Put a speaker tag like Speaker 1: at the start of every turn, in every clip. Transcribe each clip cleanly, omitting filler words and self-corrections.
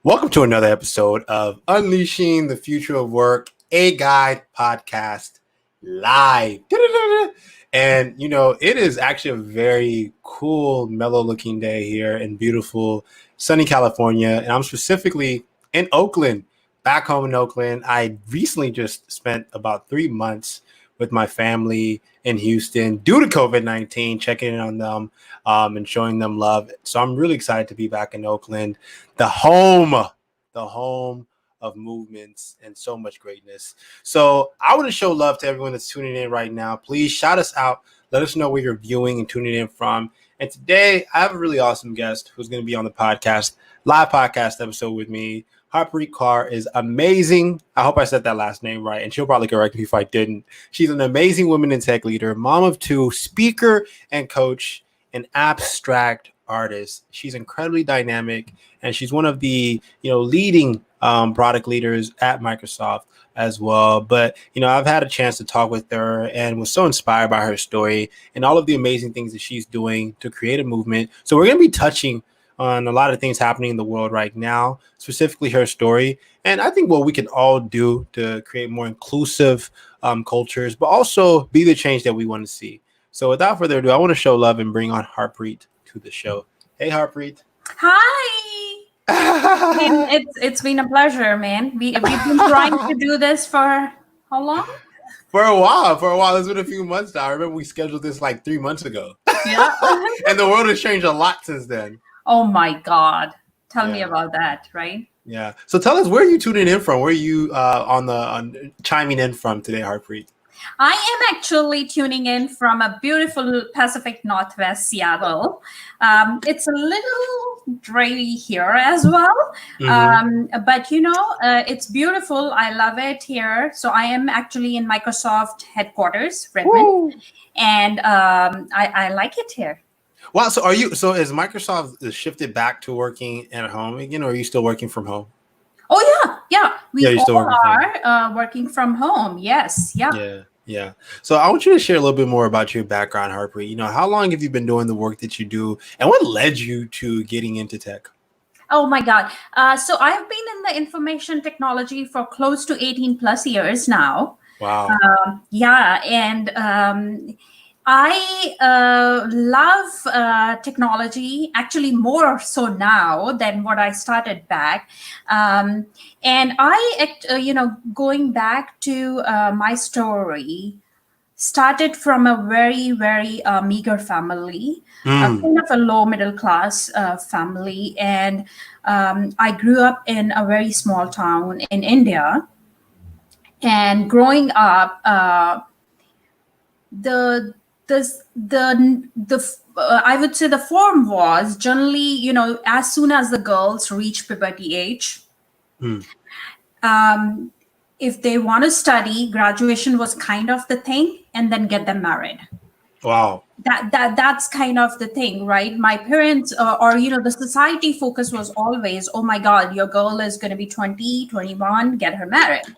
Speaker 1: Welcome to another episode of Unleashing the Future of Work, a guide podcast live. And, it is actually a very cool, mellow looking day here in beautiful, sunny California. And I'm specifically in Oakland, back home in Oakland. I recently just spent about 3 months with my family in Houston due to COVID-19, checking in on them and showing them love. So I'm really excited to be back in Oakland, the home of movements and so much greatness. So I want to show love to everyone that's tuning in right now. Please shout us out. Let us know where you're viewing and tuning in from. And today I have a really awesome guest who's going to be on the live podcast episode with me. Harpreet is amazing. I hope I said that last name right, and she'll probably correct me if I didn't. She's an amazing woman in tech leader, mom of two, speaker and coach, an abstract artist. She's incredibly dynamic, and she's one of the leading product leaders at Microsoft as well. But I've had a chance to talk with her and was so inspired by her story and all of the amazing things that she's doing to create a movement. So we're going to be touching on a lot of things happening in the world right now, specifically her story. And I think what we can all do to create more inclusive cultures, but also be the change that we want to see. So without further ado, I want to show love and bring on Harpreet to the show. Hey, Harpreet.
Speaker 2: Hi. It's been a pleasure, man. We've been trying to do this for how long?
Speaker 1: For a while. It's been a few months now. I remember we scheduled this like 3 months ago.
Speaker 2: Yeah.
Speaker 1: And the world has changed a lot since then.
Speaker 2: Oh my God. Tell me about that, right?
Speaker 1: Yeah. So tell us, where are you tuning in from? Where are you chiming in from today, Harpreet?
Speaker 2: I am actually tuning in from a beautiful Pacific Northwest Seattle. It's a little dreary here as well, but it's beautiful. I love it here. So I am actually in Microsoft headquarters, Redmond, and I like it here.
Speaker 1: Wow. So is Microsoft shifted back to working at home again, or are you still working from home?
Speaker 2: Oh yeah. We all are working from home. Yes.
Speaker 1: Yeah. So I want you to share a little bit more about your background, Harpreet. How long have you been doing the work that you do, and what led you to getting into tech?
Speaker 2: Oh my God. So I've been in the information technology for close to 18 plus years now.
Speaker 1: Wow.
Speaker 2: And I love technology, actually more so now than what I started back. And going back to my story, started from a very, very meager family, kind of a low middle class family. And I grew up in a very small town in India. And growing up, I would say the form was generally, as soon as the girls reach puberty age, if they want to study, graduation was kind of the thing, and then get them married.
Speaker 1: Wow.
Speaker 2: That's kind of the thing, right? My parents the society focus was always, oh my God, your girl is going to be 20, 21, get her married.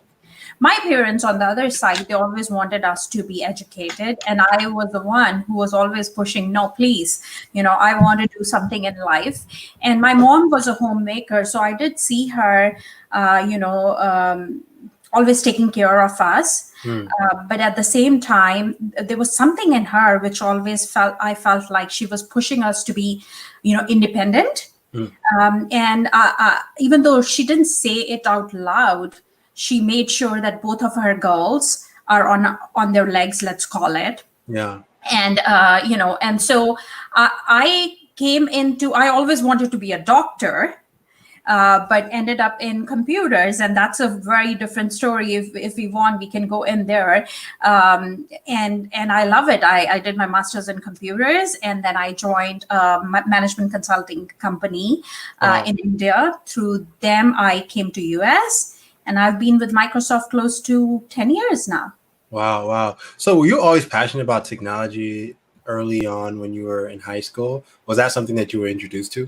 Speaker 2: My parents, on the other side, they always wanted us to be educated. And I was the one who was always pushing, no, please, I want to do something in life. And my mom was a homemaker. So I did see her, always taking care of us. But at the same time, there was something in her which I felt like she was pushing us to be, independent. And even though she didn't say it out loud, she made sure that both of her girls are on their legs, let's call it.
Speaker 1: Yeah.
Speaker 2: And, and so I always wanted to be a doctor, but ended up in computers. And that's a very different story. If we want, we can go in there. And I love it. I did my master's in computers, and then I joined a management consulting company in India. Through them, I came to US. And I've been with Microsoft close to 10 years now.
Speaker 1: Wow. So were you always passionate about technology early on when you were in high school? Was that something that you were introduced to?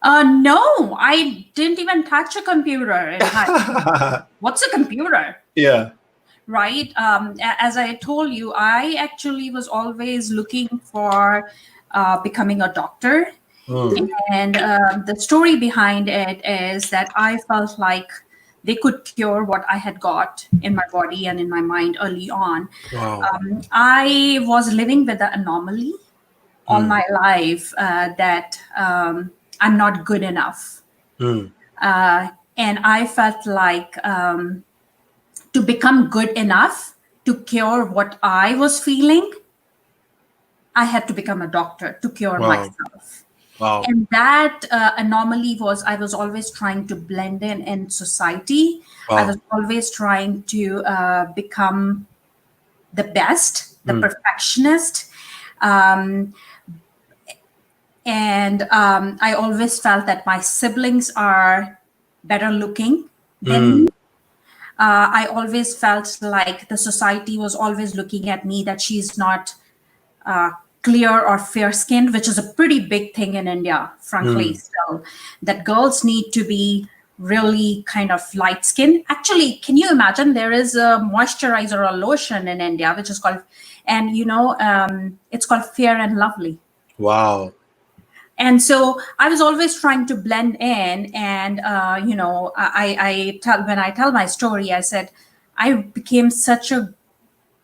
Speaker 2: No, I didn't even touch a computer in high school. What's a computer?
Speaker 1: Yeah.
Speaker 2: Right. As I told you, I actually was always looking for becoming a doctor. And the story behind it is that I felt like they could cure what I had got in my body and in my mind early on.
Speaker 1: Wow.
Speaker 2: I was living with the anomaly all
Speaker 1: Mm.
Speaker 2: my life, that I'm not good enough.
Speaker 1: Mm.
Speaker 2: And I felt like, to become good enough to cure what I was feeling, I had to become a doctor to cure
Speaker 1: Wow.
Speaker 2: myself.
Speaker 1: Wow.
Speaker 2: And that anomaly was, I was always trying to blend in society. I was
Speaker 1: Wow.
Speaker 2: always trying to become the best, the
Speaker 1: Mm.
Speaker 2: perfectionist. Um, and I always felt that my siblings are better looking than me.
Speaker 1: Mm.
Speaker 2: I always felt like the society was always looking at me that she's not uh, clear or fair skinned, which is a pretty big thing in India, frankly,
Speaker 1: Mm.
Speaker 2: still, that girls need to be really kind of light skinned. Actually, can you imagine there is a moisturizer or a lotion in India, which is called, and it's called Fair and Lovely.
Speaker 1: Wow.
Speaker 2: And so I was always trying to blend in, and I tell when I tell my story, I said I became such a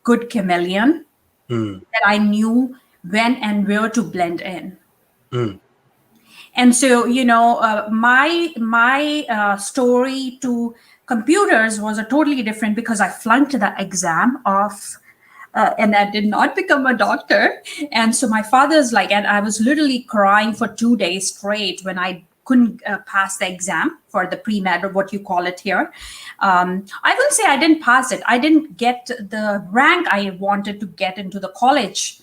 Speaker 2: good chameleon
Speaker 1: Mm.
Speaker 2: that I knew when and where to blend in.
Speaker 1: Mm.
Speaker 2: And so, my story to computers was a totally different, because I flunked the exam of, and I did not become a doctor. And so my father's like, and I was literally crying for 2 days straight when I couldn't pass the exam for the pre-med, or what you call it here. I will say I didn't pass it. I didn't get the rank I wanted to get into the college,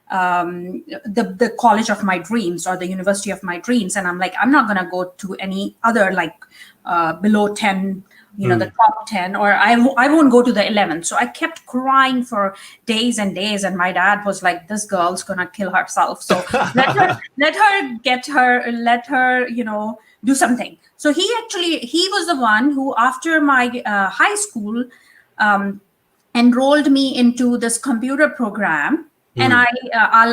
Speaker 2: the college of my dreams, or the university of my dreams. And I'm like, I'm not going to go to any other, like, below 10, the
Speaker 1: Mm.
Speaker 2: top 10, or I won't go to the 11. So I kept crying for days and days, and my dad was like, this girl's going to kill herself, so let her do something. So he was the one who, after my high school, um, enrolled me into this computer program. And
Speaker 1: Mm.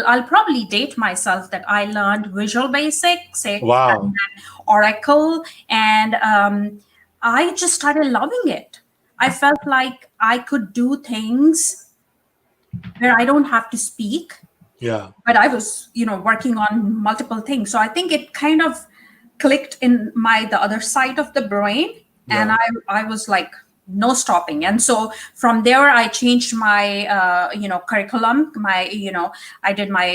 Speaker 2: I'll probably date myself that I learned Visual Basic 6 and
Speaker 1: Wow.
Speaker 2: then Oracle, and I just started loving it. I felt like I could do things where I don't have to speak,
Speaker 1: Yeah.
Speaker 2: but I was, working on multiple things. So I think it kind of clicked in the other side of the brain, and
Speaker 1: Yeah.
Speaker 2: I was like, no stopping. And so from there, I changed my curriculum. I did my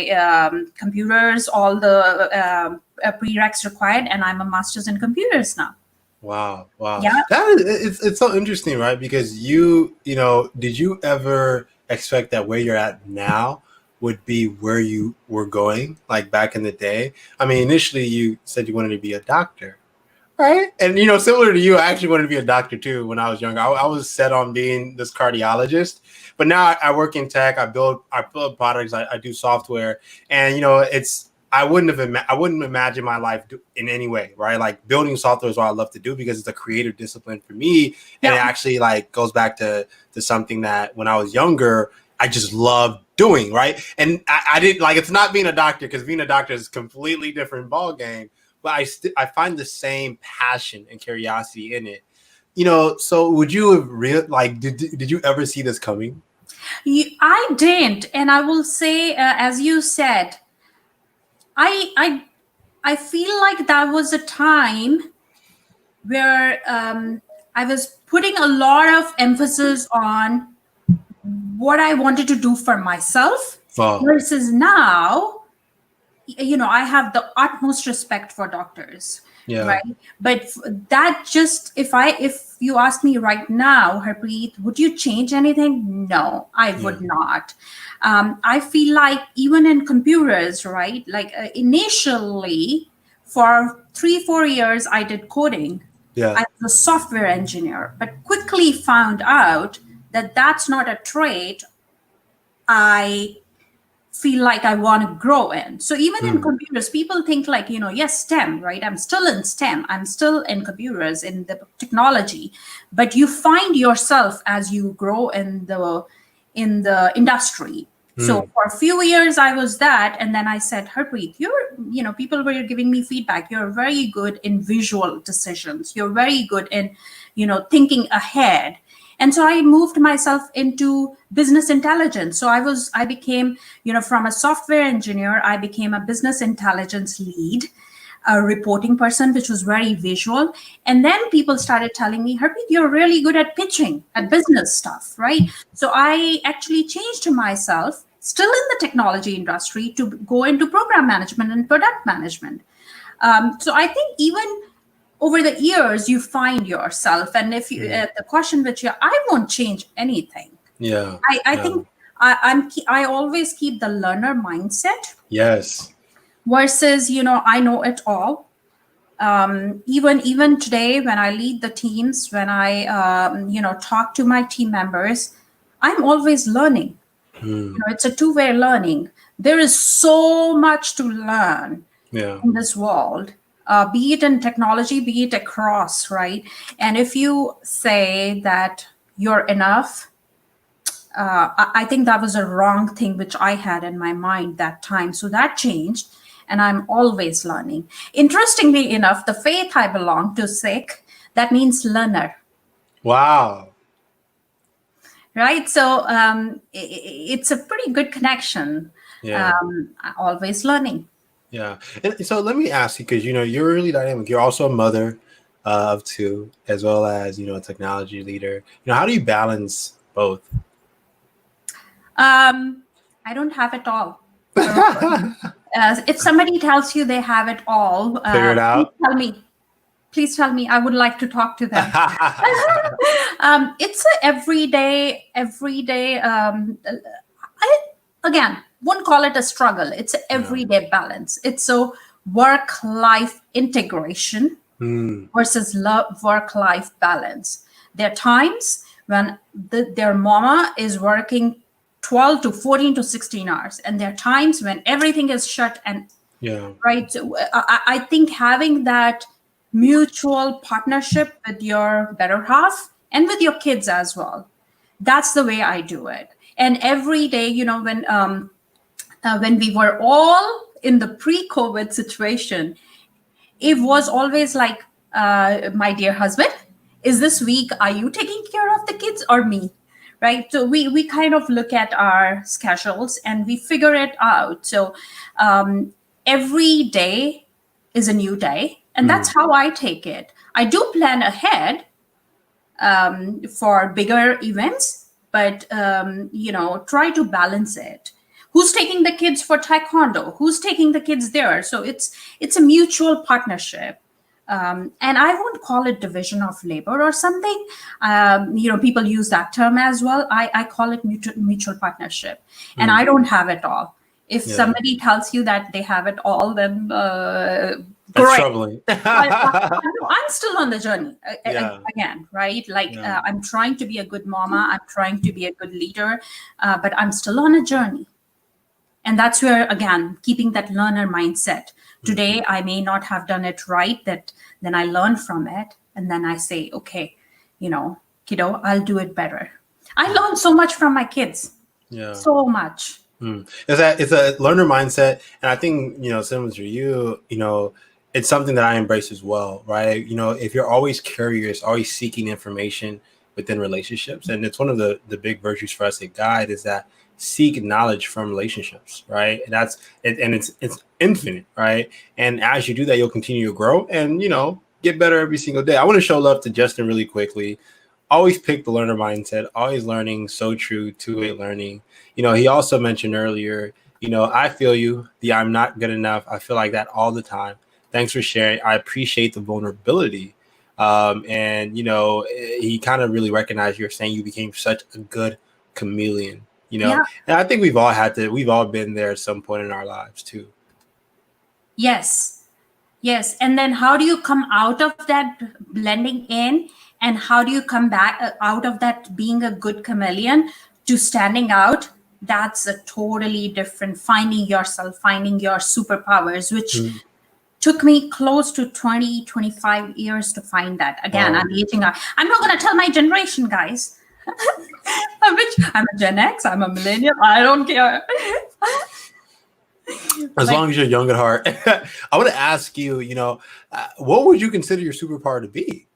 Speaker 2: computers, all the prereqs required, and I'm a master's in computers now.
Speaker 1: Wow. Wow.
Speaker 2: Yeah.
Speaker 1: That is, it's so interesting, right? Because did you ever expect that where you're at now would be where you were going, like back in the day? I mean, initially you said you wanted to be a doctor, right? And similar to you, I actually wanted to be a doctor too when I was younger. I was set on being this cardiologist, but now I work in tech. I build products. I do software, and I wouldn't imagine my life in any way, right? Like building software is what I love to do because it's a creative discipline for me, and it
Speaker 2: Yeah.
Speaker 1: actually like goes back to something that when I was younger I just loved doing, right? And I didn't like, it's not being a doctor, because being a doctor is a completely different ball game, but I find the same passion and curiosity in it. So would you have did you ever see this coming?
Speaker 2: I didn't, and I will say, as you said, I I I feel like that was a time where I was putting a lot of emphasis on what I wanted to do for myself,
Speaker 1: Wow.
Speaker 2: versus now, I have the utmost respect for doctors,
Speaker 1: Yeah.
Speaker 2: right? But that just, if you ask me right now, Harpreet, would you change anything? No, I
Speaker 1: Yeah.
Speaker 2: would not. I feel like even in computers, right? Like, initially, for 3-4 years, I did coding.
Speaker 1: Yeah.
Speaker 2: I was a software engineer, but quickly found out that that's not a trait I feel like I want to grow in. So even in
Speaker 1: Mm.
Speaker 2: computers, people think like, yes, STEM, right? I'm still in STEM. I'm still in computers, in the technology. But you find yourself as you grow in the industry. So for a few years I was that, and then I said, Harpreet, people were giving me feedback. You're very good in visual decisions. You're very good in, thinking ahead. And so I moved myself into business intelligence. So I became, from a software engineer, I became a business intelligence lead, a reporting person, which was very visual. And then people started telling me, Harpreet, you're really good at pitching, at business stuff, right? So I actually changed myself, still in the technology industry, to go into program management and product management. So I think even over the years, you find yourself. And if you, the question which I won't change anything.
Speaker 1: Yeah.
Speaker 2: I think I always keep the learner mindset.
Speaker 1: Yes.
Speaker 2: Versus, I know it all. Even today, when I lead the teams, when I talk to my team members, I'm always learning. It's a two-way learning. There is so much to learn in this world, be it in technology, be it across, right? And if you say that you're enough, I think that was a wrong thing which I had in my mind that time. So that changed, and I'm always learning. Interestingly enough, the faith I belong to, Sikh, that means learner.
Speaker 1: Wow.
Speaker 2: Right? So it's a pretty good connection.
Speaker 1: Yeah.
Speaker 2: Always learning.
Speaker 1: Yeah. And so let me ask you, because, you're really dynamic. You're also a mother of two, as well as, a technology leader. How do you balance both?
Speaker 2: I don't have it all. If somebody tells you they have it all,
Speaker 1: Figure it out.
Speaker 2: Please tell me. I would like to talk to them. It's a everyday. Again, won't call it a struggle. It's an everyday balance. It's a work-life integration versus work-life balance. There are times when their mama is working 12 to 14 to 16 hours. And there are times when everything is shut and right. So I think having that mutual partnership with your better half and with your kids as well, that's the way I do it. And every day, when we were all in the pre-COVID situation, it was always like, my dear husband, is this week, are you taking care of the kids or me? Right. So we kind of look at our schedules and we figure it out. So every day is a new day. And that's how I take it. I do plan ahead for bigger events, but, try to balance it. Who's taking the kids for taekwondo? Who's taking the kids there? So it's a mutual partnership. And I won't call it division of labor or something. People use that term as well. I call it mutual partnership. And I don't have it all. If somebody tells you that they have it all, then
Speaker 1: that's
Speaker 2: great.
Speaker 1: Troubling.
Speaker 2: I'm still on the journey again, right? Like I'm trying to be a good mama. I'm trying to be a good leader, but I'm still on a journey. And that's where, again, keeping that learner mindset. Today, I may not have done it right, then I learn from it. And then I say, okay, kiddo, I'll do it better. I learned so much from my kids. Yeah. So much.
Speaker 1: It's a learner mindset. And I think, similar to you, it's something that I embrace as well, right? If you're always curious, always seeking information within relationships, and it's one of the big virtues for us at Guide is that seek knowledge from relationships, right? And that's it, and it's infinite, right? And as you do that, you'll continue to grow and get better every single day. I want to show love to Justin really quickly. Always pick the learner mindset, always learning, so true, two-way learning. He also mentioned earlier, I feel you, the I'm not good enough. I feel like that all the time. Thanks for sharing. I appreciate the vulnerability. And he kind of really recognized you're saying you became such a good chameleon. And I think we've all been there at some point in our lives too.
Speaker 2: Yes. And then how do you come out of that blending in, and how do you come back out of that being a good chameleon to standing out? That's a totally different finding yourself, finding your superpowers, which took me close to 20, 25 years to find that. Again, I'm aging up. I'm not going to tell my generation, guys. I'm a Gen X. I'm a millennial. I don't care.
Speaker 1: As long as you're young at heart. I want to ask you, what would you consider your superpower to be?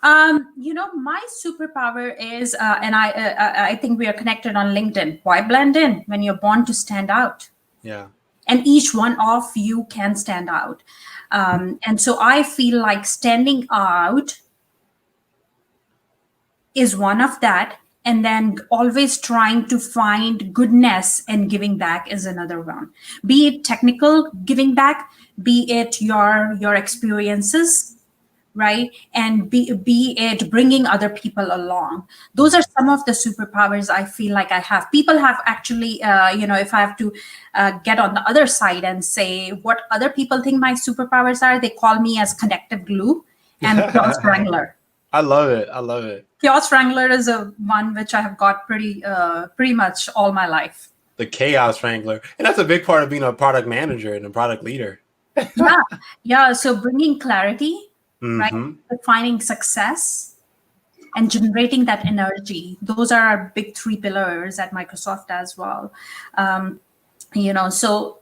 Speaker 2: My superpower is, and I think we are connected on LinkedIn. Why blend in when you're born to stand out?
Speaker 1: Yeah.
Speaker 2: And each one of you can stand out. And so I feel like standing out is one of that. And then always trying to find goodness and giving back is another one. Be it technical giving back, be it your experiences, right? And be it bringing other people along. Those are some of the superpowers I feel like I have. People have actually, if I have to get on the other side and say what other people think my superpowers are, they call me as connective glue and chaos wrangler.
Speaker 1: I love it. I love it.
Speaker 2: Chaos wrangler is a one which I have got pretty much all my life.
Speaker 1: The chaos wrangler. And that's a big part of being a product manager and a product leader.
Speaker 2: Yeah. So bringing clarity, right?
Speaker 1: Mm-hmm.
Speaker 2: Defining success and generating that energy. Those are our big three pillars at Microsoft as well. So,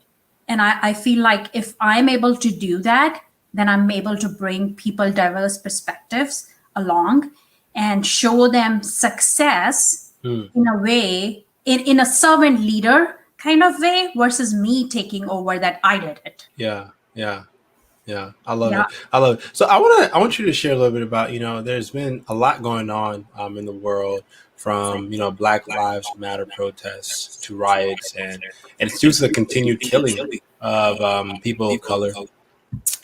Speaker 2: and I feel like if I'm able to do that, then I'm able to bring people diverse perspectives along and show them success in a way, in a servant leader kind of way versus me taking over that I did it.
Speaker 1: Yeah. I love it. So I want you to share a little bit about, there's been a lot going on in the world, from Black Lives Matter protests to riots, and it's due to the continued killing of people of color.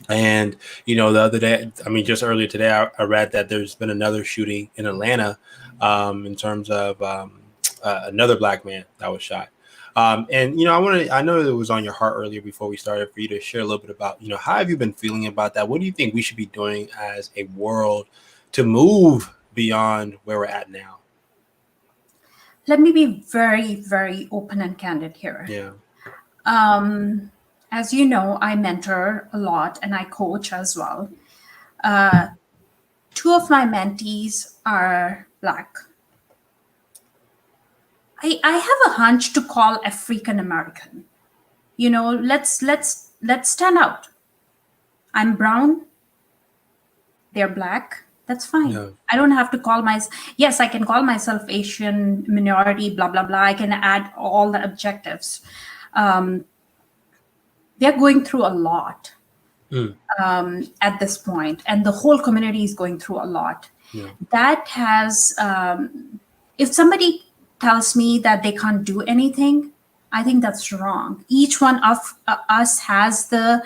Speaker 1: And the other day, just earlier today, I read that there's been another shooting in Atlanta in terms of another Black man that was shot. I know it was on your heart earlier before we started, for you to share a little bit about, how have you been feeling about that? What do you think we should be doing as a world to move beyond where we're at now?
Speaker 2: Let me be very, very open and candid here.
Speaker 1: Yeah.
Speaker 2: As you know, I mentor a lot and I coach as well. Two of my mentees are Black. I have a hunch to call African American. Let's stand out. I'm brown. They're Black. That's fine.
Speaker 1: No.
Speaker 2: I don't have to call myself. Yes, I can call myself Asian minority. Blah blah blah. I can add all the adjectives. They're going through a lot at this point, and the whole community is going through a lot.
Speaker 1: Yeah.
Speaker 2: That has, if somebody tells me that they can't do anything, I think that's wrong. Each one of us has the,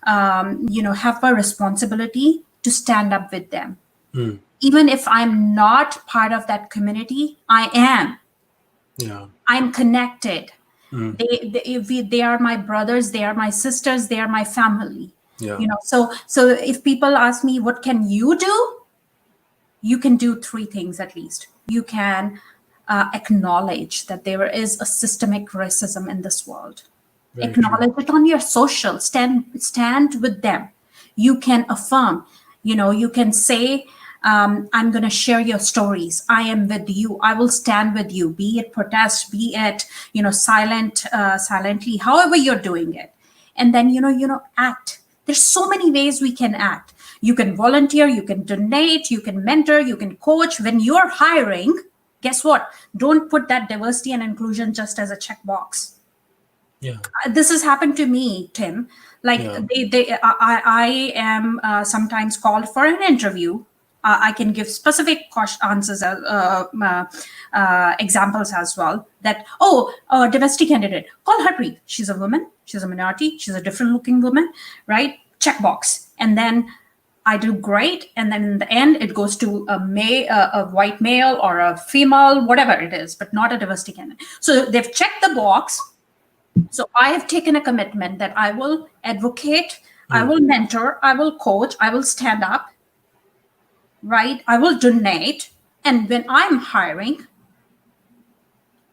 Speaker 2: have a responsibility to stand up with them. Even if I'm not part of that community, I am.
Speaker 1: Yeah.
Speaker 2: I'm connected. They are my brothers, they are my sisters, they are my family.
Speaker 1: Yeah.
Speaker 2: So if people ask me, what can you do? You can do three things at least. You can acknowledge that there is a systemic racism in this world.
Speaker 1: Very
Speaker 2: Acknowledge it on your social. Stand with them. You can affirm. You can say, I'm going to share your stories. I am with you. I will stand with you. Be it protest, be it silently, however you're doing it. And then act. There's so many ways we can act. You can volunteer. You can donate. You can mentor. You can coach. When you're hiring, guess what? Don't put that diversity and inclusion just as a checkbox.
Speaker 1: Yeah.
Speaker 2: This has happened to me, Tim. Like I am sometimes called for an interview. I can give specific answers, examples as well. That domestic candidate, call Harpreet. She's a woman. She's a minority. She's a different looking woman, right? Checkbox. And then I do great. And then in the end, it goes to a white male or a female, whatever it is, but not a diversity candidate. So they've checked the box. So I have taken a commitment that I will advocate, I will mentor, I will coach, I will stand up, right? I will donate. And when I'm hiring,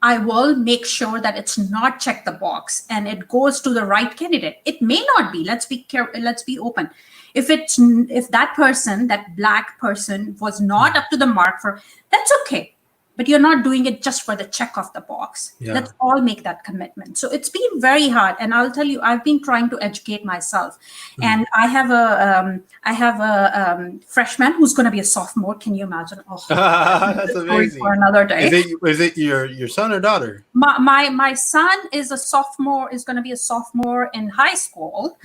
Speaker 2: I will make sure that it's not check the box and it goes to the right candidate. It may not be. Let's be careful. Let's be open. If that person, that Black person, was not up to the mark for, that's okay. but you're not doing it just for the check off the box.
Speaker 1: Yeah.
Speaker 2: Let's all make that commitment. So it's been very hard, and I'll tell you, I've been trying to educate myself. And I have a freshman who's going to be a sophomore. Can you imagine? Oh,
Speaker 1: That's
Speaker 2: story for
Speaker 1: amazing.
Speaker 2: another day.
Speaker 1: Is it your son or daughter?
Speaker 2: My son is a sophomore, is going to be a sophomore in high school.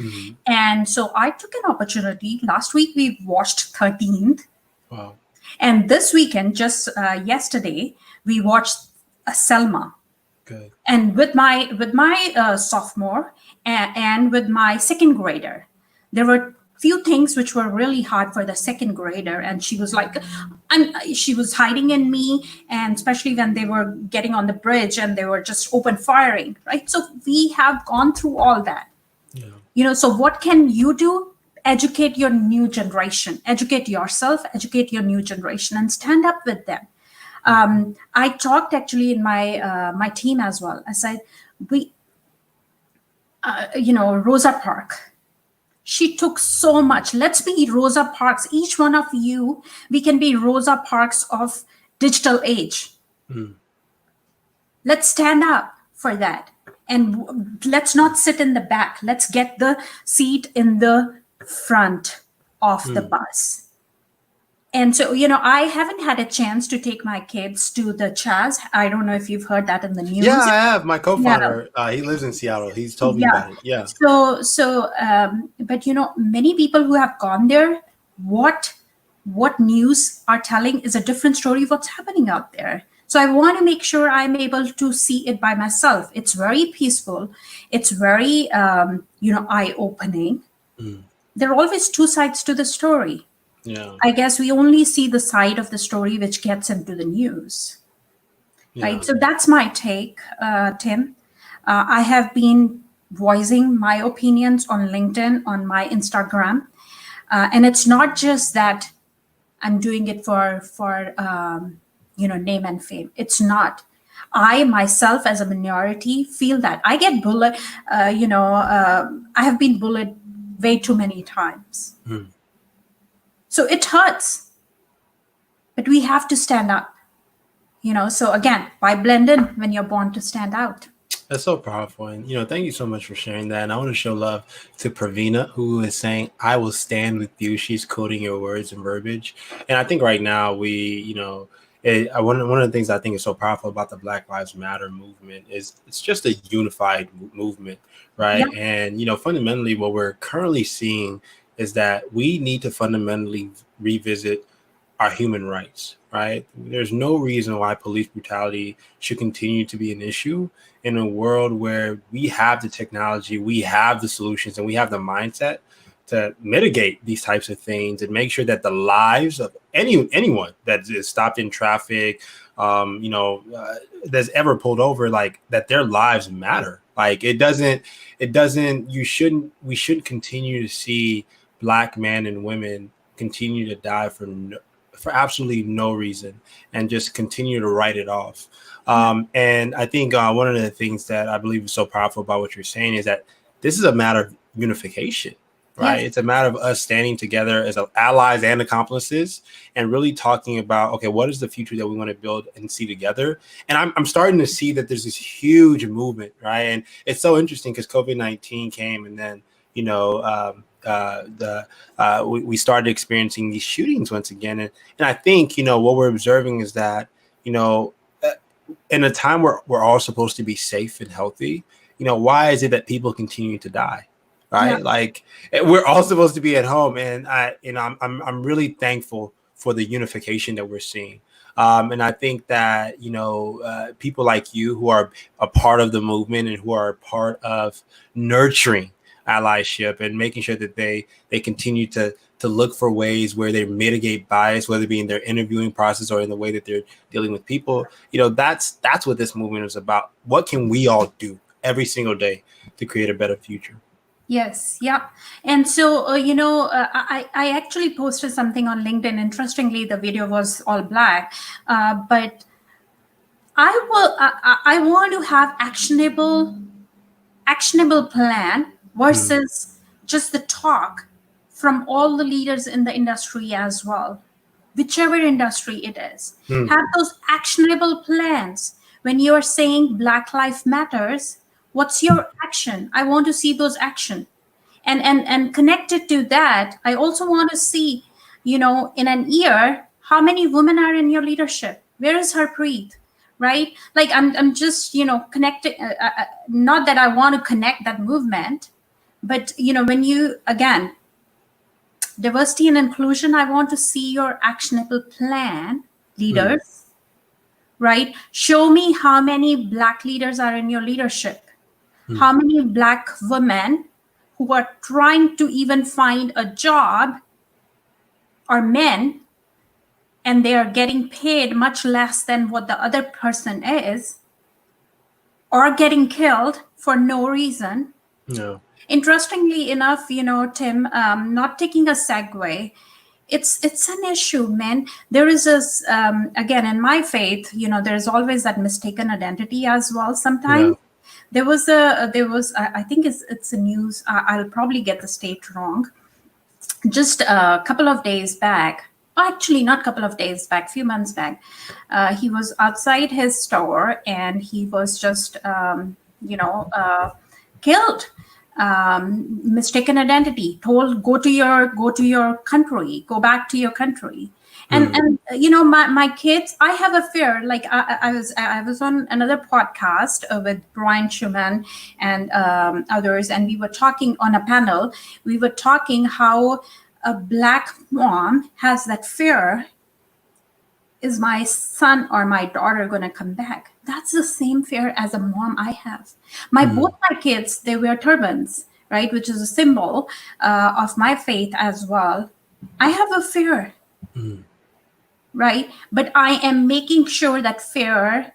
Speaker 2: And so I took an opportunity. Last week we watched 13th.
Speaker 1: Wow.
Speaker 2: And this weekend, just yesterday, we watched Selma.
Speaker 1: Good.
Speaker 2: And with my sophomore and with my second grader, there were few things which were really hard for the second grader, and she was like, she was hiding in me, and especially when they were getting on the bridge and they were just open firing, right? So we have gone through all that.
Speaker 1: Yeah.
Speaker 2: So what can you do? Educate your new generation, educate yourself, educate your new generation, and stand up with them. I talked actually in my team as well. I said, Rosa Parks, she took so much. Let's be Rosa Parks. Each one of you, we can be Rosa Parks of digital age. Let's stand up for that. And let's not sit in the back. Let's get the seat in the front of the bus. And so, I haven't had a chance to take my kids to the Chaz. I don't know if you've heard that in the news.
Speaker 1: Yeah, I have. My co-founder, he lives in Seattle. He's told me about it. Yeah.
Speaker 2: But many people who have gone there, what news are telling is a different story of what's happening out there. So I want to make sure I'm able to see it by myself. It's very peaceful. It's very, eye-opening. There are always two sides to the story.
Speaker 1: Yeah.
Speaker 2: I guess we only see the side of the story which gets into the news.
Speaker 1: Yeah.
Speaker 2: Right. So that's my take, Tim. I have been voicing my opinions on LinkedIn, on my Instagram. And it's not just that I'm doing it for name and fame. It's not. I myself, as a minority, feel that I get bullied. I have been bullied way too many times. So it hurts, but we have to stand up. So again, why blend in when you're born to stand out?
Speaker 1: That's so powerful. And, thank you so much for sharing that. And I want to show love to Pravina, who is saying, I will stand with you. She's quoting your words and verbiage. And I think right now one of the things I think is so powerful about the Black Lives Matter movement is it's just a unified movement, right?
Speaker 2: Yeah.
Speaker 1: And, fundamentally what we're currently seeing is that we need to fundamentally revisit our human rights, right? There's no reason why police brutality should continue to be an issue in a world where we have the technology, we have the solutions, and we have the mindset to mitigate these types of things and make sure that the lives of anyone that is stopped in traffic, that's ever pulled over, like that their lives matter. Like we shouldn't continue to see Black men and women continue to die for absolutely no reason and just continue to write it off. And I think one of the things that I believe is so powerful about what you're saying is that this is a matter of unification, right?
Speaker 2: Yes.
Speaker 1: It's a matter of us standing together as allies and accomplices and really talking about, okay, what is the future that we want to build and see together? And I'm starting to see that there's this huge movement, right? And it's so interesting because COVID-19 came and then, we started experiencing these shootings once again. And I think, what we're observing is that, in a time where we're all supposed to be safe and healthy, why is it that people continue to die? Right.
Speaker 2: Yeah.
Speaker 1: Like we're all supposed to be at home. And I'm really thankful for the unification that we're seeing. And I think that, people like you who are a part of the movement and who are a part of nurturing allyship and making sure that they continue to look for ways where they mitigate bias, whether it be in their interviewing process or in the way that they're dealing with people. That's what this movement is about. What can we all do every single day to create a better future?
Speaker 2: Yes. Yeah. And so, I actually posted something on LinkedIn. Interestingly, the video was all black, but I want to have actionable plan versus just the talk from all the leaders in the industry as well. whichever industry it is.
Speaker 1: Mm.
Speaker 2: Have those actionable plans. When you are saying Black Lives Matters, what's your action? I want to see those action. And connected to that, I also want to see, in an year, how many women are in your leadership? Where is Harpreet? Right? Like I'm just, connected. Not that I want to connect that movement, but when you, again, diversity and inclusion, I want to see your actionable plan, leaders, right? Show me how many Black leaders are in your leadership. How many Black women who are trying to even find a job are men, and they are getting paid much less than what the other person is, or getting killed for no reason.
Speaker 1: No.
Speaker 2: Interestingly enough, Tim, not taking a segue, it's an issue, man. There is this, again, in my faith, there's always that mistaken identity as well sometimes.
Speaker 1: Yeah.
Speaker 2: I think it's a news. I'll probably get the state wrong. Just a couple of days back, actually not a couple of days back, few months back, he was outside his store and he was just, killed. Mistaken identity, told go to your country, go back to your country. And my kids, I have a fear. Like I was on another podcast with Brian Schumann and others, and we were talking on a panel. We were talking how a Black mom has that fear: is my son or my daughter going to come back? That's the same fear as a mom I have. Both my kids, they wear turbans, right, which is a symbol of my faith as well. I have a fear, right? But I am making sure that fear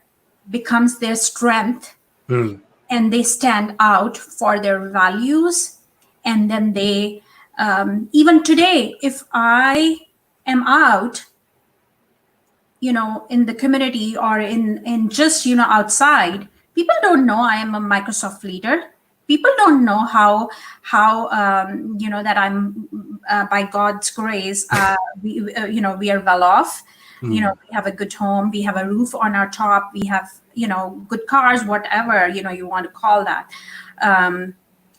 Speaker 2: becomes their strength, and they stand out for their values. And then they, even today, if I am out, in the community or in just, outside, people don't know I am a Microsoft leader. People don't know how that I'm, by God's grace, we are well off. We have a good home, we have a roof on our top, we have, good cars, whatever, you want to call that.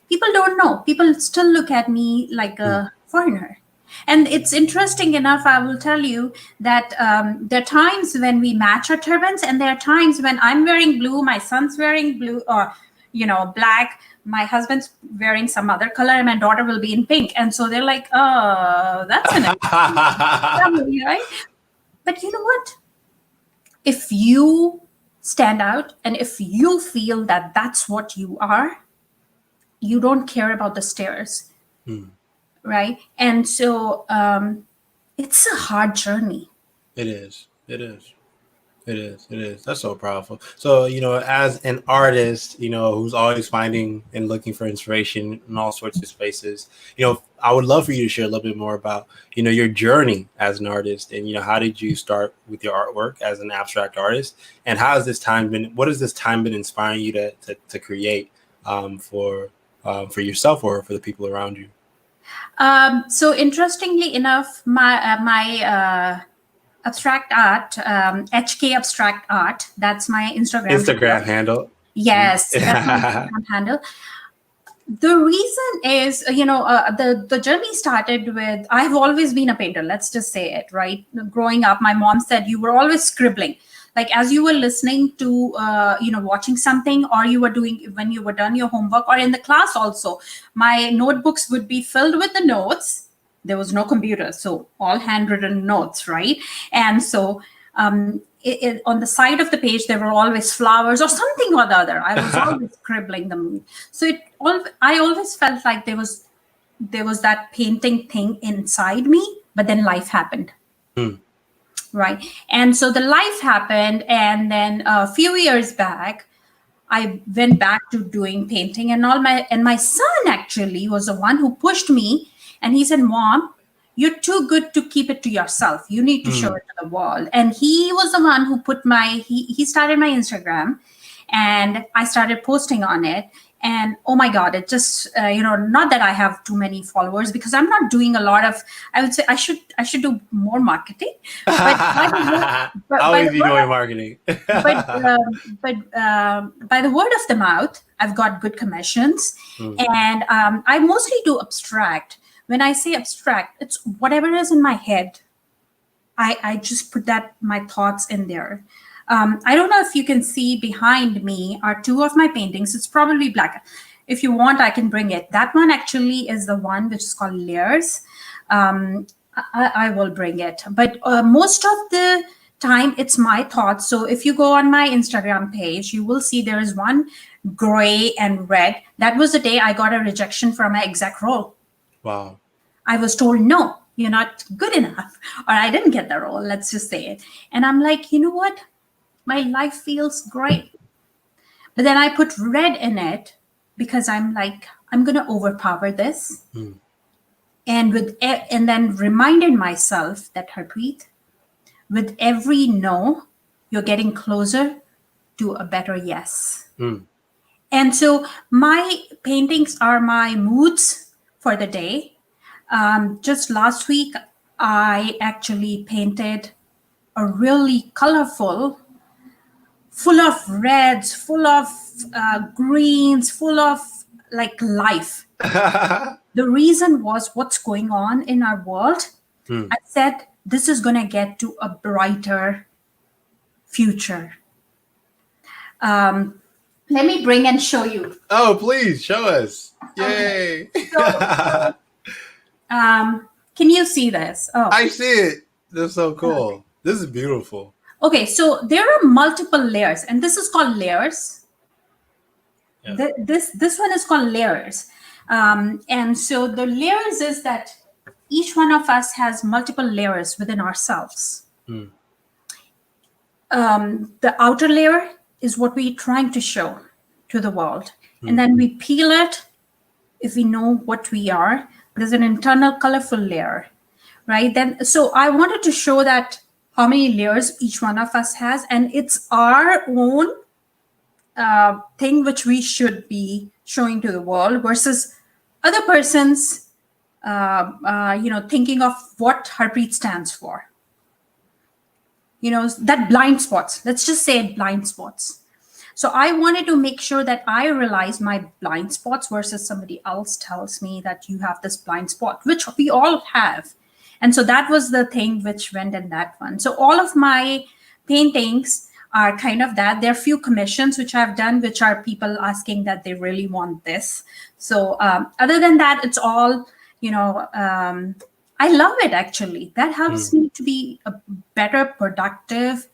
Speaker 2: People don't know. People still look at me like a foreigner. And it's interesting enough, I will tell you that there are times when we match our turbans, and there are times when I'm wearing blue, my son's wearing blue, or black, my husband's wearing some other color, and my daughter will be in pink. And so they're like, oh, that's an family, right? But you know what? If you stand out and if you feel that that's what you are, you don't care about the stairs. Right? And so it's a hard journey.
Speaker 1: It is. That's so powerful. So, as an artist, who's always finding and looking for inspiration in all sorts of spaces, I would love for you to share a little bit more about, your journey as an artist, and, how did you start with your artwork as an abstract artist, and what has this time been inspiring you to create for yourself or for the people around you?
Speaker 2: So interestingly enough, my abstract art, HK Abstract Art, that's my Instagram
Speaker 1: handle.
Speaker 2: Yes, that's my Instagram handle. The reason is, the journey started with, I've always been a painter. Let's just say it, right? Growing up, my mom said you were always scribbling. Like as you were listening to, watching something, or you were doing, when you were done your homework, or in the class also, my notebooks would be filled with the notes. There was no computer, so all handwritten notes, right? And so on the side of the page, there were always flowers or something or the other. I was always scribbling them. So I always felt like there was that painting thing inside me, but then life happened. Right. And so the life happened. And then a few years back, I went back to doing painting, and my son actually was the one who pushed me. And he said, Mom, you're too good to keep it to yourself. You need to show it to the world. And he was the one who put he started my Instagram, and I started posting on it. And oh my god, it just not that I have too many followers, because I'm not doing a lot of, I would say I should do more marketing, but by the word, by
Speaker 1: Always
Speaker 2: the
Speaker 1: be
Speaker 2: word
Speaker 1: doing
Speaker 2: of,
Speaker 1: marketing.
Speaker 2: but by the word of the mouth, I've got good commissions.
Speaker 1: Mm,
Speaker 2: And I mostly do abstract. When I say abstract, it's whatever is in my head. I just put that my thoughts in there. I don't know if you can see behind me are two of my paintings. It's probably black. If you want, I can bring it. That one actually is the one which is called Layers. I will bring it. But most of the time, it's my thoughts. So if you go on my Instagram page, you will see there is one gray and red. That was the day I got a rejection from my exec role.
Speaker 1: wow.
Speaker 2: I was told, no, you're not good enough, or I didn't get the role, let's just say it. And I'm like, you know what? My life feels great. But then I put red in it because I'm like, I'm going to overpower this.
Speaker 1: Mm,
Speaker 2: And then reminded myself that, Harpreet, with every no, you're getting closer to a better yes.
Speaker 1: mm.
Speaker 2: And so my paintings are my moods for the day. Just last week, I actually painted a really colorful, full of reds, full of greens, full of like life. The reason was what's going on in our world.
Speaker 1: Mm.
Speaker 2: I said, this is going to get to a brighter future. Let me bring and show you.
Speaker 1: Oh, please show us. Yay.
Speaker 2: So, can you see this? Oh,
Speaker 1: I see it. That's so cool. This is beautiful.
Speaker 2: okay. So there are multiple layers, and this is called layers.
Speaker 1: Yeah.
Speaker 2: This one is called layers. And so the layers is that each one of us has multiple layers within ourselves.
Speaker 1: Mm.
Speaker 2: The outer layer is what we're trying to show to the world. And then we peel it if we know what we are. There's an internal colorful layer, right? Then, so I wanted to show that how many layers each one of us has, and it's our own thing which we should be showing to the world versus other person's, thinking of what Harpreet stands for. That blind spots. Let's just say it, blind spots. So I wanted to make sure that I realize my blind spots versus somebody else tells me that you have this blind spot, which we all have. And so that was the thing which went in that one. So all of my paintings are kind of that. There are few commissions which I've done, which are people asking that they really want this. So other than that, it's all, I love it actually. That helps me to be a better, productive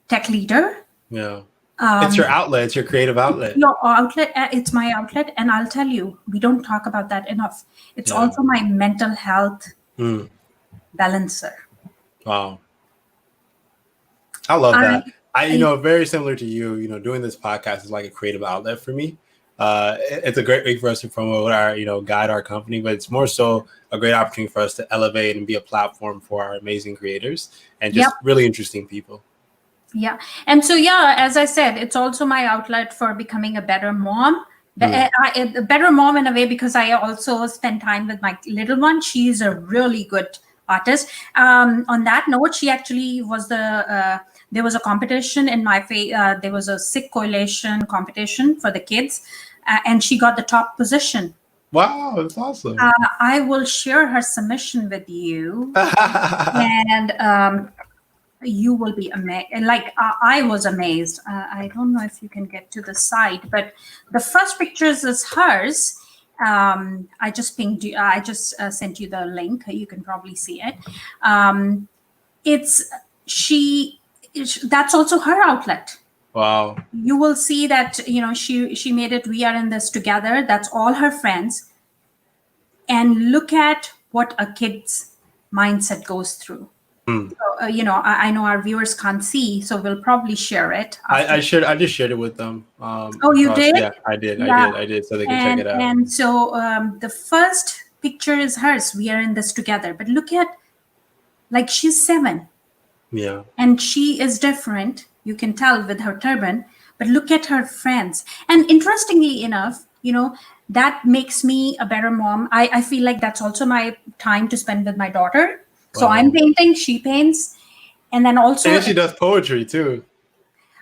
Speaker 2: tech leader.
Speaker 1: Yeah. It's your outlet. It's your creative outlet.
Speaker 2: Your outlet, it's my outlet. And I'll tell you, we don't talk about that enough. It's also my mental health balancer.
Speaker 1: Wow. I love that. Very similar to you, doing this podcast is like a creative outlet for me. It's a great way for us to promote our, guide our company, but it's more so a great opportunity for us to elevate and be a platform for our amazing creators and just really interesting people.
Speaker 2: Yeah. And so, as I said, it's also my outlet for becoming a better mom. A better mom in a way, because I also spend time with my little one. She's a really good artist. On that note, she actually was there was a competition in my there was a Sikh coalition competition for the kids, and she got the top position.
Speaker 1: Wow, that's awesome.
Speaker 2: I will share her submission with you. And you will be amazed. Like I was amazed. I don't know if you can get to the site, but the first pictures is hers. I just pinged you. I just sent you the link. You can probably see it. That's also her outlet.
Speaker 1: Wow.
Speaker 2: You will see that, she made it. We are in this together. That's all her friends. And look at what a kid's mindset goes through. So, I know our viewers can't see, so we'll probably share it.
Speaker 1: I just shared it with them.
Speaker 2: You did?
Speaker 1: Yeah, I did. I did, so they can check it out.
Speaker 2: And so the first picture is hers. We are in this together. But look at, like, she's 7.
Speaker 1: Yeah.
Speaker 2: And she is different. You can tell with her turban. but look at her friends. And interestingly enough, that makes me a better mom. I feel like that's also my time to spend with my daughter. So
Speaker 1: Wow.
Speaker 2: I'm painting, she paints. And then also,
Speaker 1: And she does poetry too.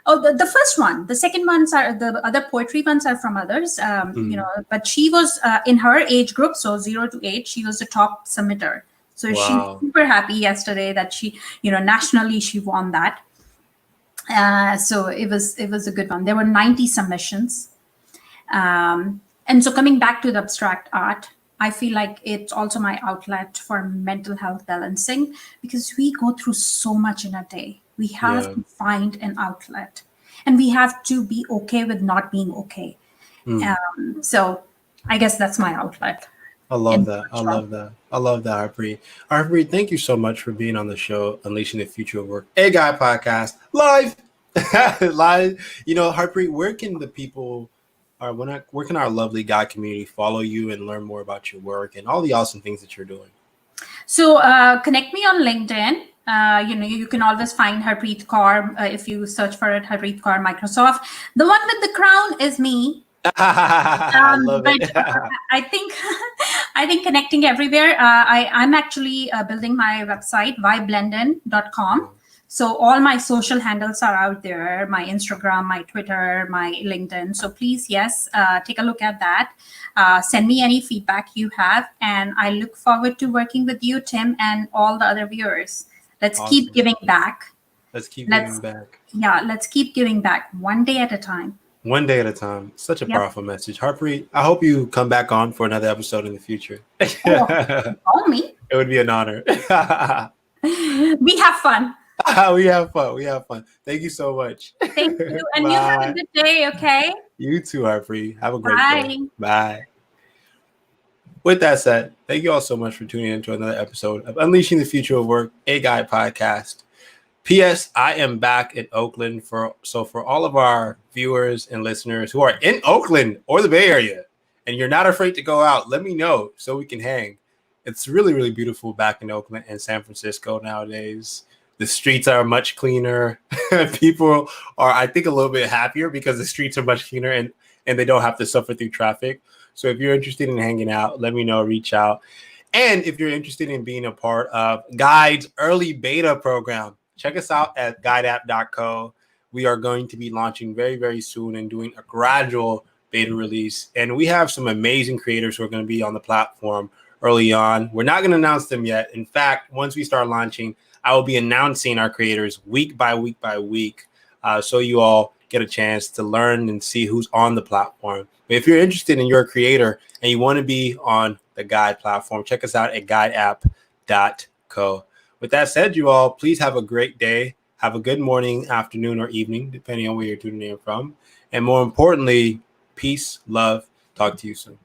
Speaker 2: oh, the first one. The second ones are the other poetry ones are from others. But she was in her age group, so 0 to 8, she was the top submitter. So she's
Speaker 1: Wow.
Speaker 2: super happy yesterday that she, nationally she won that. So it was a good one. There were 90 submissions. And so coming back to the abstract art, I feel like it's also my outlet for mental health balancing, because we go through so much in a day. We have to find an outlet, and we have to be okay with not being okay. So I guess that's my outlet.
Speaker 1: I love that. I love that. I love that, Harpreet. Harpreet, thank you so much for being on the show, Unleashing the Future of Work, A Guy podcast, live. Live. Harpreet, where can the people, where can our lovely guy community follow you and learn more about your work and all the awesome things that you're doing?
Speaker 2: So connect me on LinkedIn. You can always find Harpreet Kaur if you search for it, Harpreet Kaur Microsoft. The one with the crown is me.
Speaker 1: I love it.
Speaker 2: I think connecting everywhere. I'm actually building my website, viblendon.com. So all my social handles are out there, my Instagram, my Twitter, my LinkedIn. So please, yes, take a look at that. Send me any feedback you have. And I look forward to working with you, Tim, and all the other viewers. Let's keep giving back.
Speaker 1: Let's keep giving back.
Speaker 2: Yeah, let's keep giving back one day at a time.
Speaker 1: One day at a time. Such a powerful message. Harpreet, I hope you come back on for another episode in the future.
Speaker 2: Call me.
Speaker 1: It would be an honor.
Speaker 2: We have fun.
Speaker 1: We have fun. Thank you so much.
Speaker 2: Thank you. And you have a good day, okay?
Speaker 1: You too, Harpreet. Have a great day. Bye. With that said, thank you all so much for tuning in to another episode of Unleashing the Future of Work, A Guy podcast. P.S. I am back in Oakland for all of our viewers and listeners who are in Oakland or the Bay Area, and you're not afraid to go out, let me know so we can hang. It's really, really beautiful back in Oakland and San Francisco nowadays. The streets are much cleaner. People are, I think, a little bit happier because the streets are much cleaner and they don't have to suffer through traffic. So if you're interested in hanging out, let me know, reach out. And if you're interested in being a part of Guide's early beta program, check us out at guideapp.co. We are going to be launching very, very soon and doing a gradual beta release. And we have some amazing creators who are going to be on the platform early on. We're not going to announce them yet. In fact, once we start launching, I will be announcing our creators week by week by week, so you all get a chance to learn and see who's on the platform. But if you're interested and you're a creator and you want to be on the Guide platform, check us out at guideapp.co. With that said, you all, please have a great day. Have a good morning, afternoon, or evening, depending on where you're tuning in from. And more importantly, peace, love. Talk to you soon.